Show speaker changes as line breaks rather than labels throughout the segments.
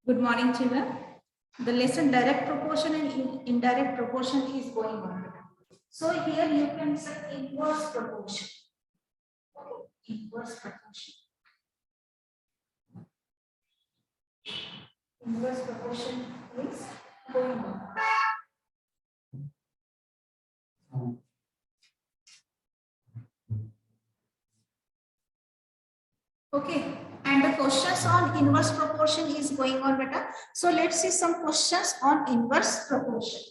Good morning, children. The lesson direct proportion and indirect proportion is going on. So here you can say inverse proportion. Inverse proportion. Inverse proportion is going on. Okay, and the questions on inverse proportion is going on, beta. So let's see some questions on inverse proportion.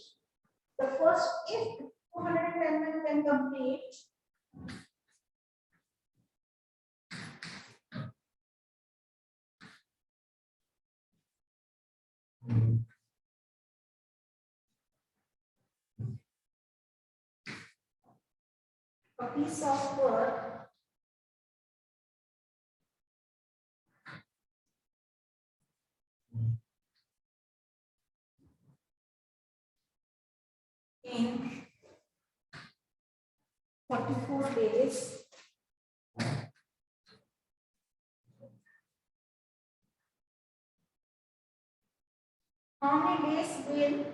The first is 210 when complete. A piece of work in 44 days. How many days will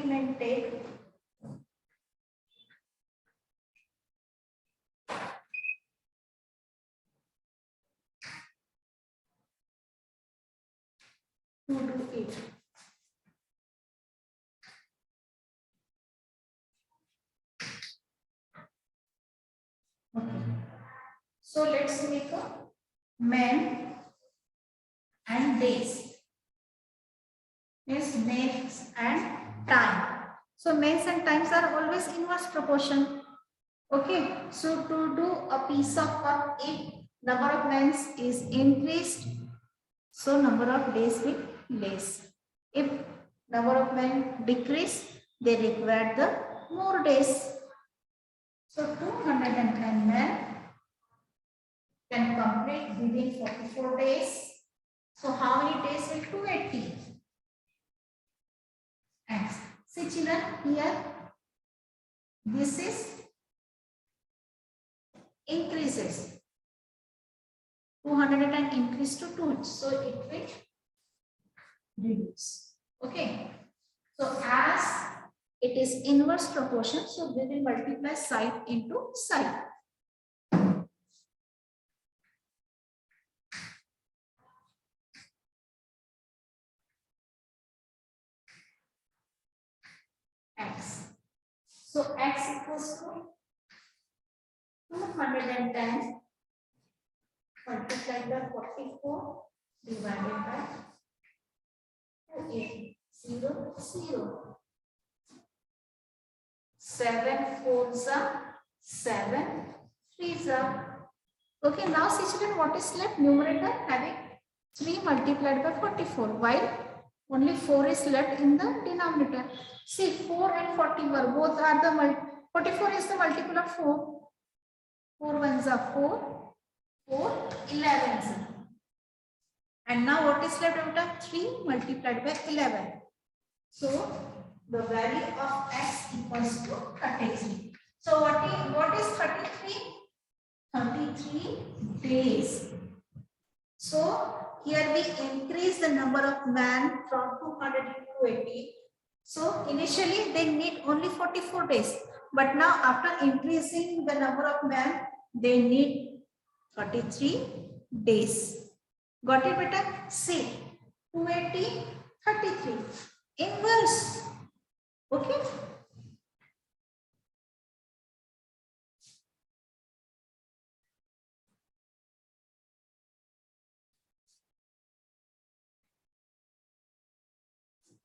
men take? To do it. Okay. So let's make a men and days. Means names and time. So mens and times are always inverse proportion. Okay. So to do a piece of work, if number of mens is increased, so number of days will less. If number of men decrease, they require the more days. So 210 men can complete within 44 days. So how many days will 280? X. See children, here this is increases. 210 increase to 2, so it will reduce. Okay. So as it is inverse proportion, so we will multiply side into side. X. So X equals to 210 multiplied by 44 divided by 280. 7 4s are 7 3s are. Okay, now see children, what is left? Numerator having 3 multiplied by 44, while only 4 is left in the denominator. See, 4 and 40 were both are the 44 is the multiple of 4. 4 ones are 4, 4 11s. And now what is left out of 3 multiplied by 11. So the value of x equals to 33. So what is 33? 33 days. So here we increase the number of man from 200 to 280. So initially they need only 44 days. But now after increasing the number of man, they need 33 days. Got it, beta? See, 280, 33. Inverse. Okay.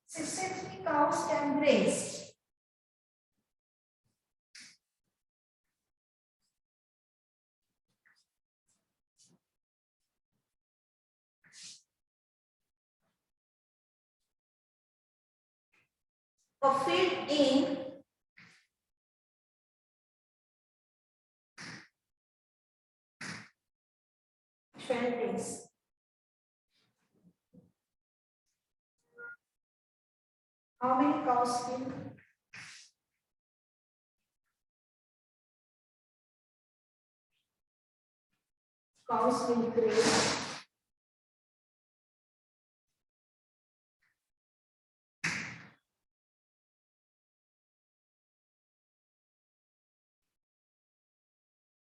Sixty-three cows can graze. A field in 12 days. How many cows will graze?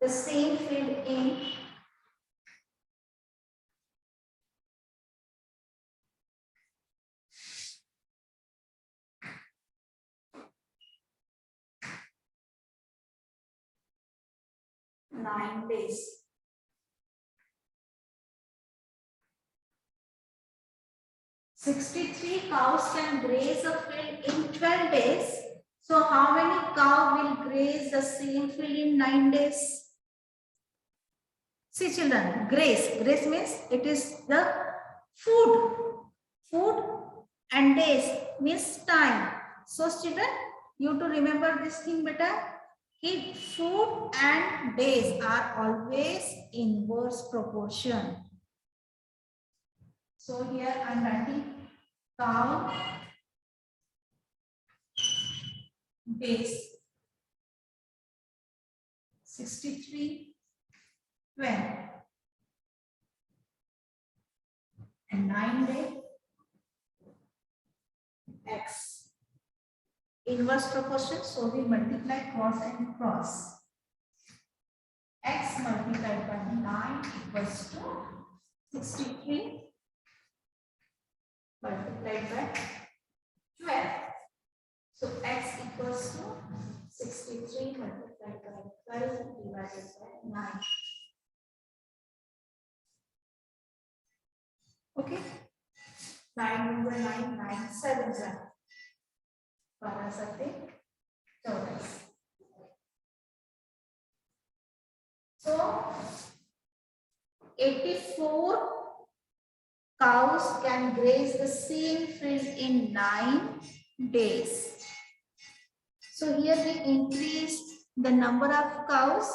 The same field in 9 days. "63 cows can graze a field in 12 days. So how many cows will graze the same field in 9 days? See children, graze. Graze means it is the food. Food and days means time. So children, you to remember this thing better. Food and days are always inverse proportion. So here I am writing cow days 63, 12 and 9 days x. Inverse proportion, so we multiply cross and cross. X multiplied by 9 equals to 63 multiplied by 12. So x equals to 63 multiplied by 12 divided by 9. Okay. 9 over 9, 9 7 are 12 7 24. So 84 cows can graze the same field in 9 days. So here we increase the number of cows,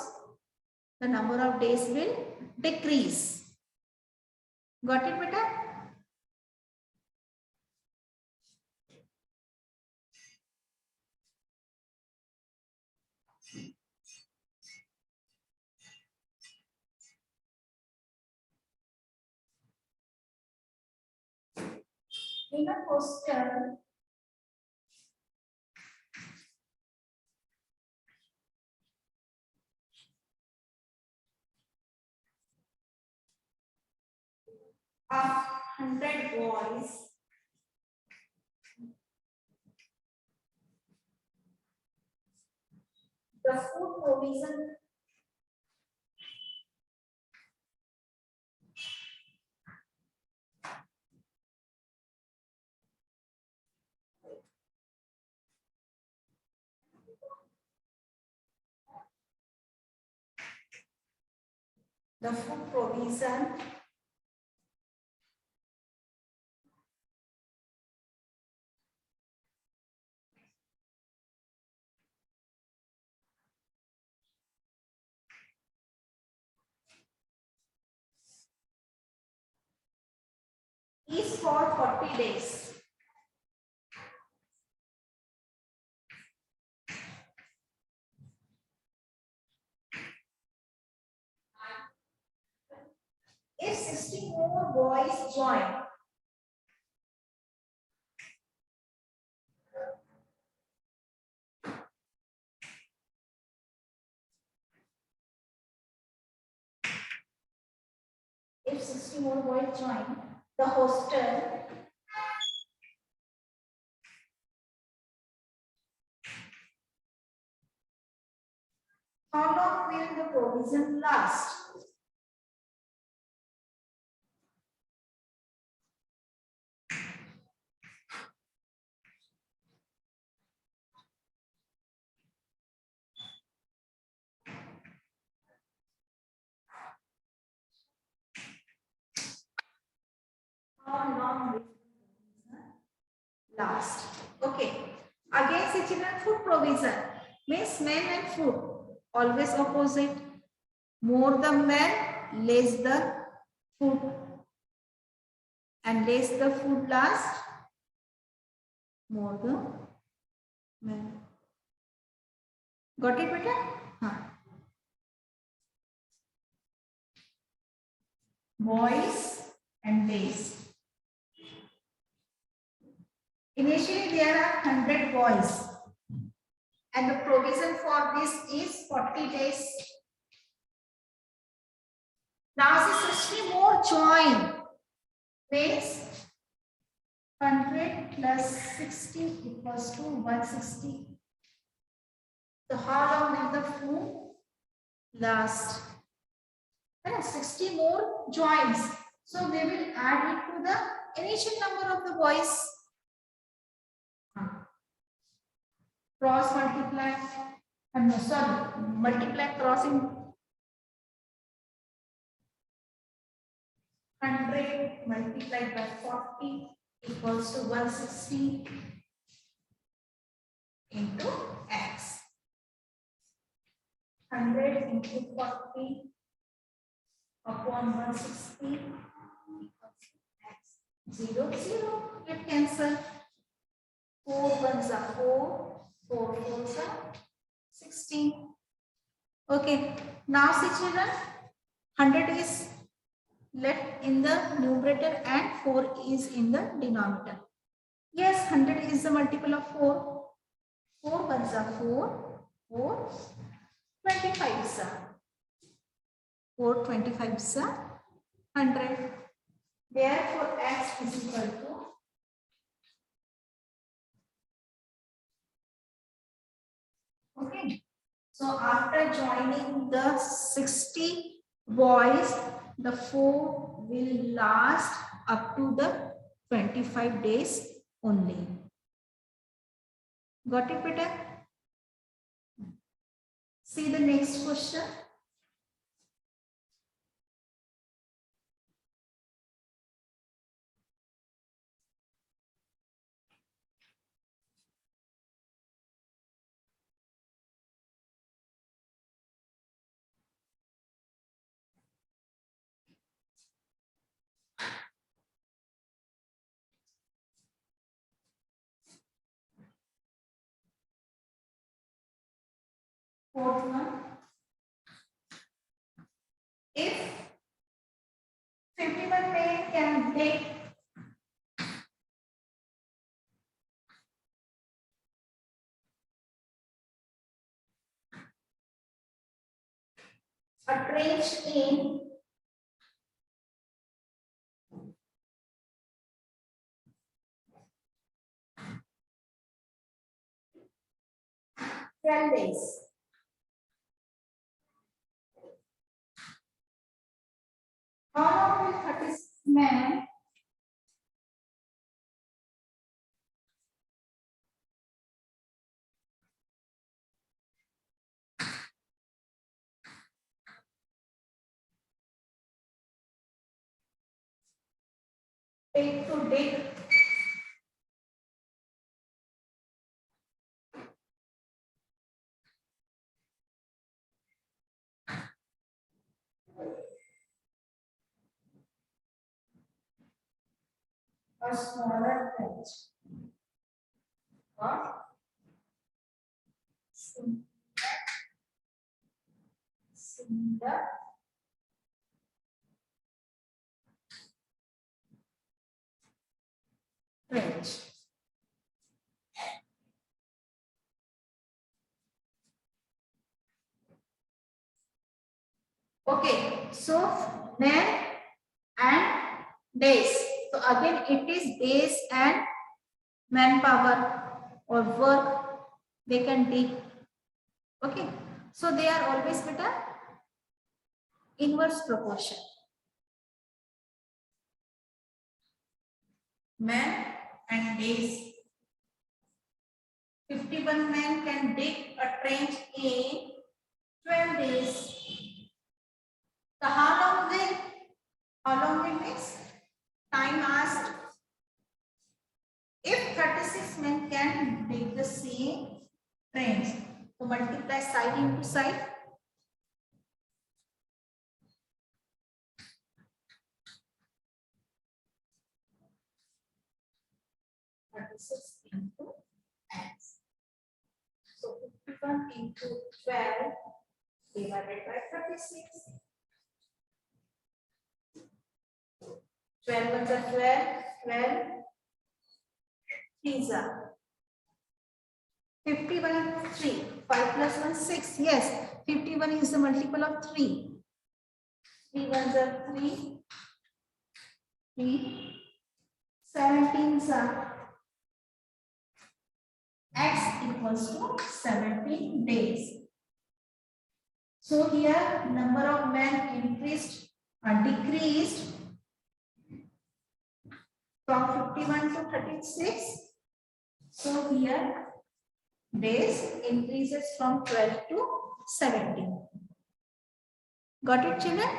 the number of days will decrease. Got it, beta? In a question, of 100 boys, the food provision is for 40 days. If 60 more boys join, the hostel how long will the provision last? How long will the provision last? Okay. Again, see children, food provision means men and food. Always opposite. More the men, less the food. And less the food last, more the men. Got it, beta? हाँ. Boys and days. Initially, there are 100 boys, and the provision for this is 40 days. Now, Srishti, more join means 100 plus 60 equals to 160. So, how long will the food last? 60 more joins. So, we will add it to the initial number of the boys. Cross multiply. No, sorry, multiply crossing 100 multiplied by 40 equals to 160 into x. 100 into 40 upon 160 equals to x. 0, 0. Get cancel. 4 ones are 4, 4 fours are 16. Okay. Now see children, 100 is left in the numerator and 4 is in the denominator. Yes, 100 is the multiple of 4. 4 ones are 4, 4 25s are 4 25s are 100. Therefore, x is equal to okay. So after joining the 60 boys, the 4 will last up to the 25 days only. Got it, Peter? See the next question. Fourth one. If 51 men can take a trench in 12 days, how long will 36 men take to dig a smaller trench? Or similar trench. Okay, so men and days. So again, it is days and manpower or work they can take. Okay, so they are always with a inverse proportion. Men and days. 51 men can dig a trench in 12 days. So how long will this? Time asked. If 36 men can dig the same trench, so multiply side into side. 36 into x. So 51 into 12 divided by 36. 12 ones are 12, 12 threes are 51 and 3. 5 plus 1, 6. Yes, 51 is the multiple of 3. 3 ones are 3. 3. 17s are x equals to 17 days. So here number of men increased or decreased from 51 to 36. So here days increases from 12 to 17. Got it, children?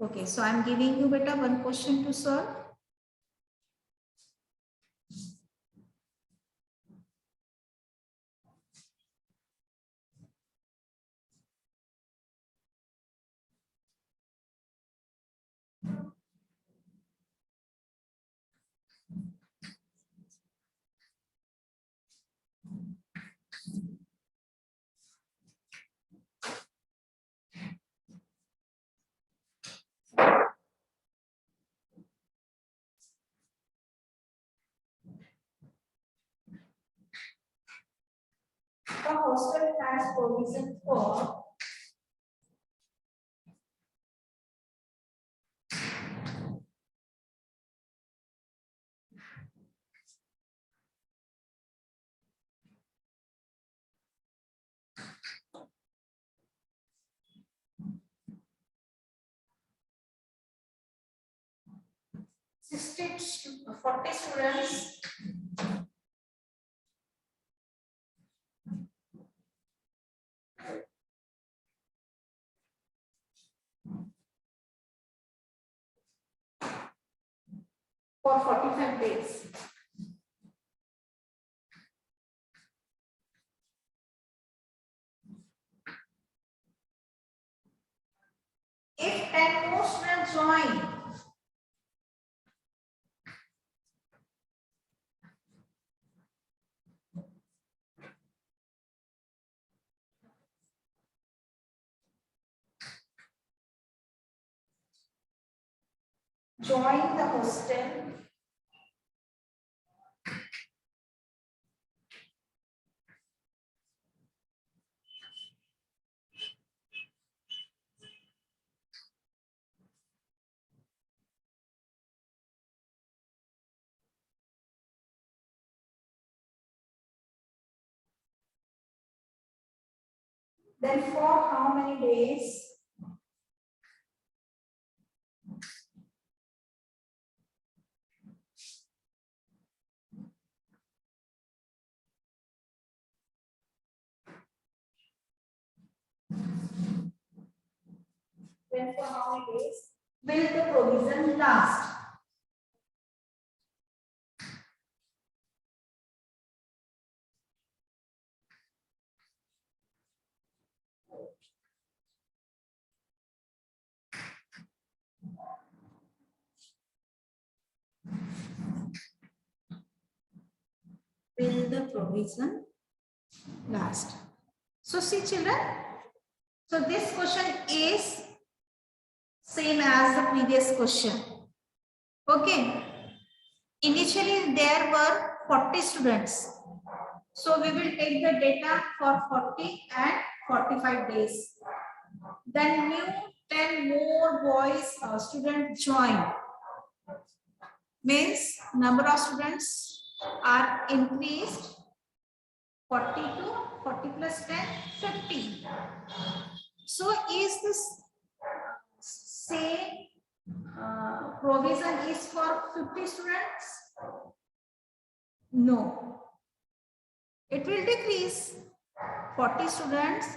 Okay, so I am giving you beta one question to solve. The hostel has provision for to 40 students. For 45 days. If 10 more students join, join the hostel, then for how many days? Then for how many days will the provision last? Will the provision last? So see children, so this question is same as the previous question. Okay, initially there were 40 students. So we will take the data for 40 and 45 days. Then new 10 more boys students join. Means number of students are increased 40 to 40 plus 10, 50. So is this same provision is for 50 students? No. It will decrease 40 students.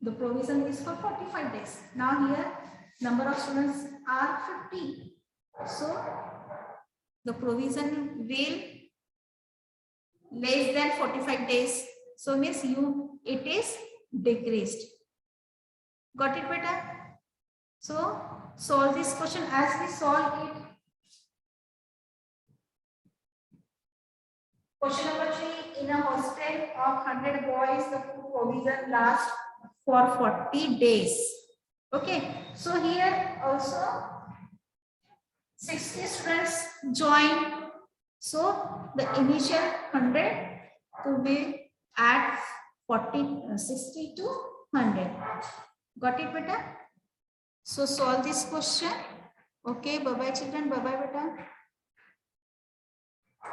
The provision is for 45 days. Now here number of students are 50. So the provision will less than 45 days. So means it is decreased. Got it, beta? So solve this question. As we solve it, Question number 3. In a hostel of 100 boys, the food provision lasts for 40 days. Okay. So here also 60 students join. So the initial 100 to be at 60 to 100. Got it, beta? So solve this question. Okay. Bye bye, children. Bye bye, beta.